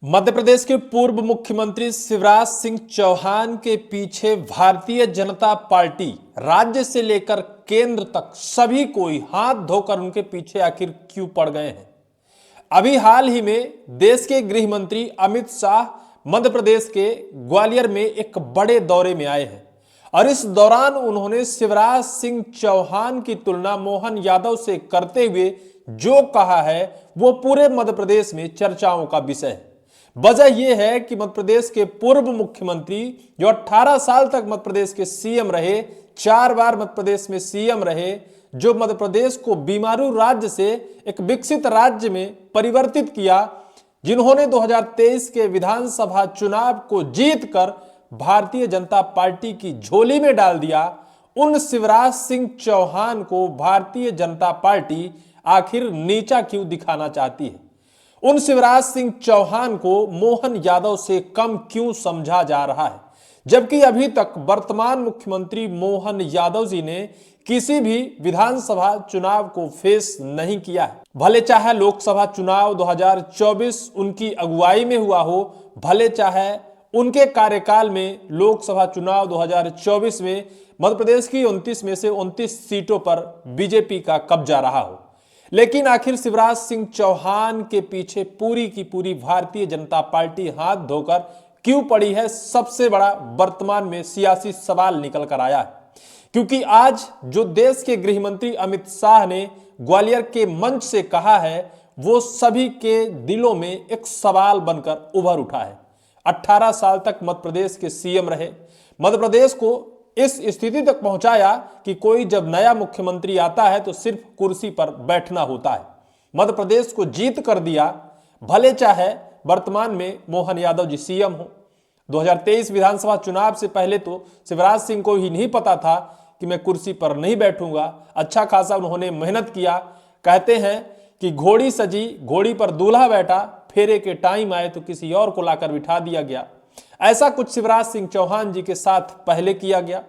मध्य प्रदेश के पूर्व मुख्यमंत्री शिवराज सिंह चौहान के पीछे भारतीय जनता पार्टी राज्य से लेकर केंद्र तक सभी कोई हाथ धोकर उनके पीछे आखिर क्यों पड़ गए हैं। अभी हाल ही में देश के गृह मंत्री अमित शाह मध्य प्रदेश के ग्वालियर में एक बड़े दौरे में आए हैं और इस दौरान उन्होंने शिवराज सिंह चौहान की तुलना मोहन यादव से करते हुए जो कहा है वो पूरे मध्य प्रदेश में चर्चाओं का विषय है। वजह यह है कि मध्य प्रदेश के पूर्व मुख्यमंत्री जो 18 साल तक मध्य प्रदेश के सीएम रहे, 4 बार मध्य प्रदेश में सीएम रहे, जो मध्य प्रदेश को बीमारू राज्य से एक विकसित राज्य में परिवर्तित किया, जिन्होंने 2023 के विधानसभा चुनाव को जीतकर भारतीय जनता पार्टी की झोली में डाल दिया, उन शिवराज सिंह चौहान को भारतीय जनता पार्टी आखिर नीचा क्यों दिखाना चाहती है। उन शिवराज सिंह चौहान को मोहन यादव से कम क्यों समझा जा रहा है, जबकि अभी तक वर्तमान मुख्यमंत्री मोहन यादव जी ने किसी भी विधानसभा चुनाव को फेस नहीं किया है। भले चाहे लोकसभा चुनाव 2024 उनकी अगुवाई में हुआ हो, भले चाहे उनके कार्यकाल में लोकसभा चुनाव 2024 में मध्य प्रदेश की 29 में से 29 सीटों पर बीजेपी का कब्जा रहा हो, लेकिन आखिर शिवराज सिंह चौहान के पीछे पूरी की पूरी भारतीय जनता पार्टी हाथ धोकर क्यों पड़ी है, सबसे बड़ा वर्तमान में सियासी सवाल निकल कर आया है। क्योंकि आज जो देश के गृह मंत्री अमित शाह ने ग्वालियर के मंच से कहा है वो सभी के दिलों में एक सवाल बनकर उभर उठा है। 18 साल तक मध्य प्रदेश के सीएम रहे, मध्य प्रदेश को इस स्थिति तक पहुंचाया कि कोई जब नया मुख्यमंत्री आता है तो सिर्फ कुर्सी पर बैठना होता है। मध्य प्रदेश को जीत कर दिया, भले चाहे वर्तमान में मोहन यादव जी सीएम हो। 2023 विधानसभा चुनाव से पहले तो शिवराज सिंह को ही नहीं पता था कि मैं कुर्सी पर नहीं बैठूंगा। अच्छा खासा उन्होंने मेहनत किया। कहते हैं कि घोड़ी सजी, घोड़ी पर दूल्हा बैठा, फेरे के टाइम आए तो किसी और को लाकर बिठा दिया गया। ऐसा कुछ शिवराज सिंह चौहान जी के साथ पहले किया गया।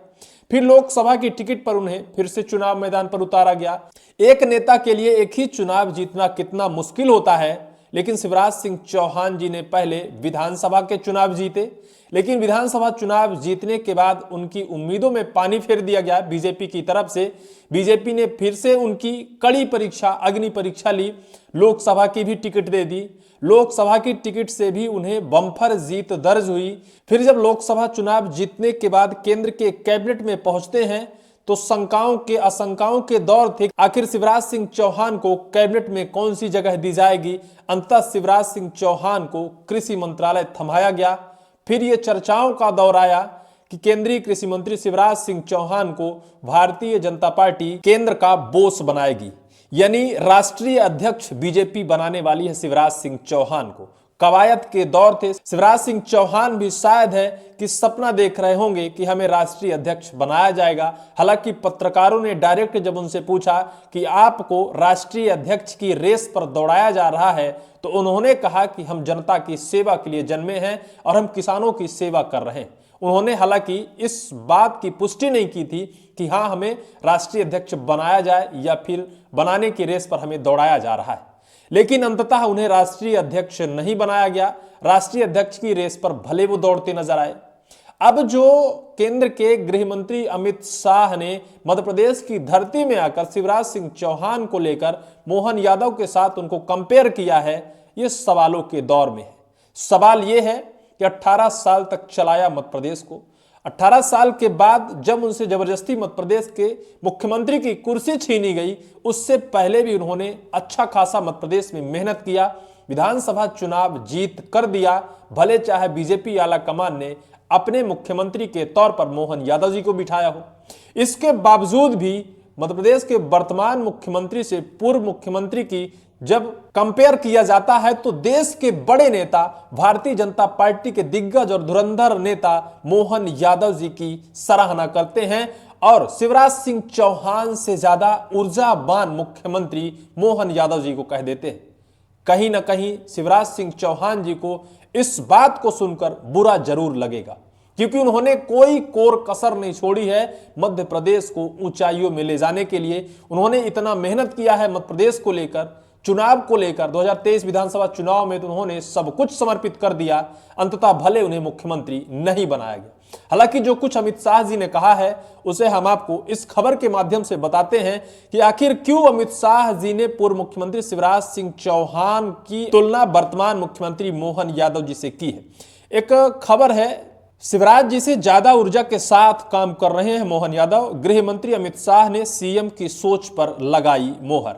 फिर लोकसभा की टिकट पर उन्हें फिर से चुनाव मैदान पर उतारा गया। एक नेता के लिए एक ही चुनाव जीतना कितना मुश्किल होता है, लेकिन शिवराज सिंह चौहान जी ने पहले विधानसभा के चुनाव जीते, लेकिन विधानसभा चुनाव जीतने के बाद उनकी उम्मीदों में पानी फेर दिया गया बीजेपी की तरफ से। बीजेपी ने फिर से उनकी कड़ी परीक्षा, अग्नि परीक्षा ली, लोकसभा की भी टिकट दे दी। लोकसभा की टिकट से भी उन्हें बम्पर जीत दर्ज हुई। फिर जब लोकसभा चुनाव जीतने के बाद केंद्र के कैबिनेट में पहुंचते हैं तो शंकाओं के आशंकाओं के दौर थे, आखिर शिवराज सिंह चौहान को कैबिनेट में कौन सी जगह दी जाएगी। अंततः शिवराज सिंह चौहान को कृषि मंत्रालय थमाया गया। फिर ये चर्चाओं का दौर आया कि केंद्रीय कृषि मंत्री शिवराज सिंह चौहान को भारतीय जनता पार्टी केंद्र का बॉस बनाएगी, यानी राष्ट्रीय अध्यक्ष बीजेपी बनाने वाली है शिवराज सिंह चौहान को। कवायद के दौर थे। शिवराज सिंह चौहान भी शायद है कि सपना देख रहे होंगे कि हमें राष्ट्रीय अध्यक्ष बनाया जाएगा। हालांकि पत्रकारों ने डायरेक्ट जब उनसे पूछा कि आपको राष्ट्रीय अध्यक्ष की रेस पर दौड़ाया जा रहा है तो उन्होंने कहा कि हम जनता की सेवा के लिए जन्मे हैं और हम किसानों की सेवा कर रहे हैं। उन्होंने हालांकि इस बात की पुष्टि नहीं की थी कि हाँ, हमें राष्ट्रीय अध्यक्ष बनाया जाए या फिर बनाने की रेस पर हमें दौड़ाया जा रहा है, लेकिन अंततः उन्हें राष्ट्रीय अध्यक्ष नहीं बनाया गया। राष्ट्रीय अध्यक्ष की रेस पर भले वो दौड़ते नजर आए। अब जो केंद्र के गृह मंत्री अमित शाह ने मध्य प्रदेश की धरती में आकर शिवराज सिंह चौहान को लेकर मोहन यादव के साथ उनको कंपेयर किया है, ये सवालों के दौर में है। सवाल ये है कि 18 साल तक चलाया मध्य प्रदेश को, 18 साल के बाद जब उनसे जबरदस्ती मध्य प्रदेश के मुख्यमंत्री की कुर्सी छीनी गई, उससे पहले भी उन्होंने अच्छा खासा मध्य प्रदेश में मेहनत किया, विधानसभा चुनाव जीत कर दिया। भले चाहे बीजेपी आला कमान ने अपने मुख्यमंत्री के तौर पर मोहन यादव जी को बिठाया हो, इसके बावजूद भी मध्य प्रदेश के वर्तमान मुख्यमंत्री से पूर्व मुख्यमंत्री की जब कंपेयर किया जाता है तो देश के बड़े नेता, भारतीय जनता पार्टी के दिग्गज और धुरंधर नेता मोहन यादव जी की सराहना करते हैं और शिवराज सिंह चौहान से ज्यादा ऊर्जावान मुख्यमंत्री मोहन यादव जी को कह देते हैं। कहीं ना कहीं शिवराज सिंह चौहान जी को इस बात को सुनकर बुरा जरूर लगेगा, क्योंकि उन्होंने कोई कोर कसर नहीं छोड़ी है मध्य प्रदेश को ऊंचाइयों में ले जाने के लिए। उन्होंने इतना मेहनत किया है मध्य प्रदेश को लेकर, चुनाव को लेकर 2023 विधानसभा चुनाव में तो उन्होंने सब कुछ समर्पित कर दिया, अंततः भले उन्हें मुख्यमंत्री नहीं बनाया गया। हालांकि जो कुछ अमित शाह जी ने कहा है उसे हम आपको इस खबर के माध्यम से बताते हैं कि आखिर क्यों अमित शाह जी ने पूर्व मुख्यमंत्री शिवराज सिंह चौहान की तुलना वर्तमान मुख्यमंत्री मोहन यादव जी से की है। एक खबर है, शिवराज जी से ज्यादा ऊर्जा के साथ काम कर रहे हैं मोहन यादव। गृह मंत्री अमित शाह ने सीएम की सोच पर लगाई मोहर।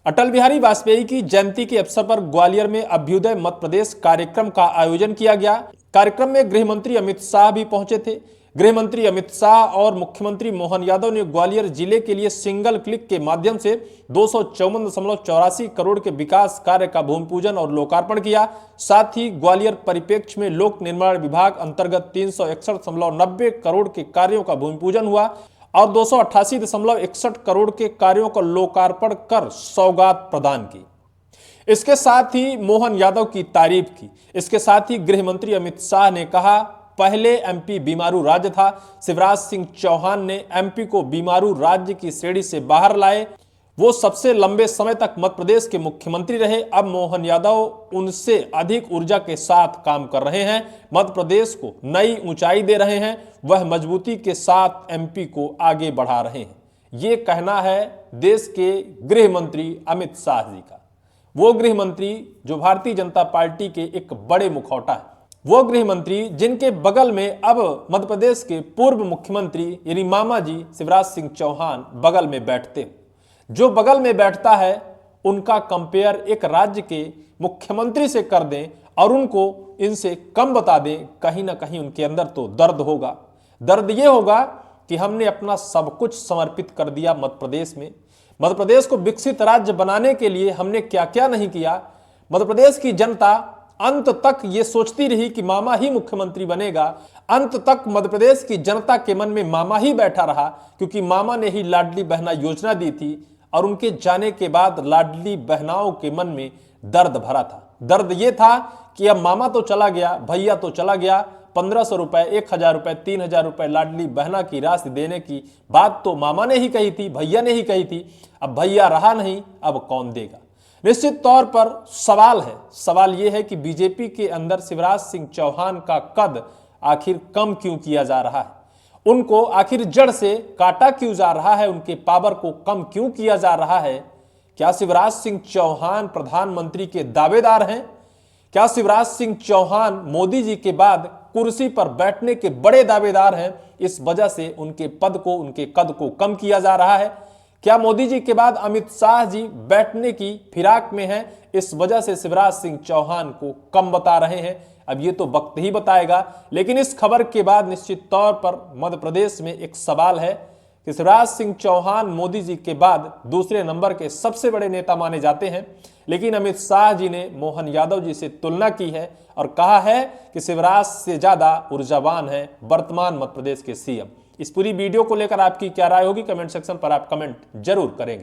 अटल बिहारी वाजपेयी की जयंती के अवसर पर ग्वालियर में अभ्युदय मध्य प्रदेश कार्यक्रम का आयोजन किया गया। कार्यक्रम में गृह मंत्री अमित शाह भी पहुंचे थे। गृह मंत्री अमित शाह और मुख्यमंत्री मोहन यादव ने ग्वालियर जिले के लिए सिंगल क्लिक के माध्यम से 254.84 करोड़ के विकास कार्य का भूमि पूजन और लोकार्पण किया। साथ ही ग्वालियर परिप्रेक्ष्य में लोक निर्माण विभाग अंतर्गत 361.90 करोड़ के कार्यों का भूमि पूजन हुआ और 288.61 करोड़ के कार्यों का लोकार्पण कर सौगात प्रदान की। इसके साथ ही मोहन यादव की तारीफ की। इसके साथ ही गृह मंत्री अमित शाह ने कहा, पहले एमपी बीमारू राज्य था, शिवराज सिंह चौहान ने एमपी को बीमारू राज्य की श्रेणी से बाहर लाए। वो सबसे लंबे समय तक मध्य प्रदेश के मुख्यमंत्री रहे। अब मोहन यादव उनसे अधिक ऊर्जा के साथ काम कर रहे हैं, मध्य प्रदेश को नई ऊंचाई दे रहे हैं, वह मजबूती के साथ एमपी को आगे बढ़ा रहे हैं। ये कहना है देश के गृह मंत्री अमित शाह जी का। वो गृह मंत्री जो भारतीय जनता पार्टी के एक बड़े मुखौटा है, वो गृह मंत्री जिनके बगल में अब मध्य प्रदेश के पूर्व मुख्यमंत्री यानी मामा जी शिवराज सिंह चौहान बगल में बैठते हैं। जो बगल में बैठता है उनका कंपेयर एक राज्य के मुख्यमंत्री से कर दें और उनको इनसे कम बता दें, कहीं ना कहीं उनके अंदर तो दर्द होगा। दर्द ये होगा कि हमने अपना सब कुछ समर्पित कर दिया मध्य प्रदेश में। मध्य प्रदेश को विकसित राज्य बनाने के लिए हमने क्या क्या नहीं किया। मध्य प्रदेश की जनता अंत तक ये सोचती रही कि मामा ही मुख्यमंत्री बनेगा। अंत तक मध्य प्रदेश की जनता के मन में मामा ही बैठा रहा, क्योंकि मामा ने ही लाडली बहना योजना दी थी और उनके जाने के बाद लाडली बहनाओं के मन में दर्द भरा था। दर्द ये था कि अब मामा तो चला गया, भैया तो चला गया, 1500 रुपए, 1000 रुपए, 3000 रुपए लाडली बहना की राशि देने की बात तो मामा ने ही कही थी, भैया ने ही कही थी। अब भैया रहा नहीं, अब कौन देगा। निश्चित तौर पर सवाल है, सवाल यह है कि बीजेपी के अंदर शिवराज सिंह चौहान का कद आखिर कम क्यों किया जा रहा है, उनको आखिर जड़ से काटा क्यों जा रहा है, उनके पावर को कम क्यों किया जा रहा है। क्या शिवराज सिंह चौहान प्रधानमंत्री के दावेदार हैं? क्या शिवराज सिंह चौहान मोदी जी के बाद कुर्सी पर बैठने के बड़े दावेदार हैं, इस वजह से उनके पद को, उनके कद को कम किया जा रहा है? क्या मोदी जी के बाद अमित शाह जी बैठने की फिराक में हैं, इस वजह से शिवराज सिंह चौहान को कम बता रहे हैं? अब ये तो वक्त ही बताएगा। लेकिन इस खबर के बाद निश्चित तौर पर मध्य प्रदेश में एक सवाल है कि शिवराज सिंह चौहान मोदी जी के बाद दूसरे नंबर के सबसे बड़े नेता माने जाते हैं, लेकिन अमित शाह जी ने मोहन यादव जी से तुलना की है और कहा है कि शिवराज से ज्यादा ऊर्जावान है वर्तमान मध्य प्रदेश के सीएम। इस पूरी वीडियो को लेकर आपकी क्या राय होगी, कमेंट सेक्शन पर आप कमेंट जरूर करेंगे।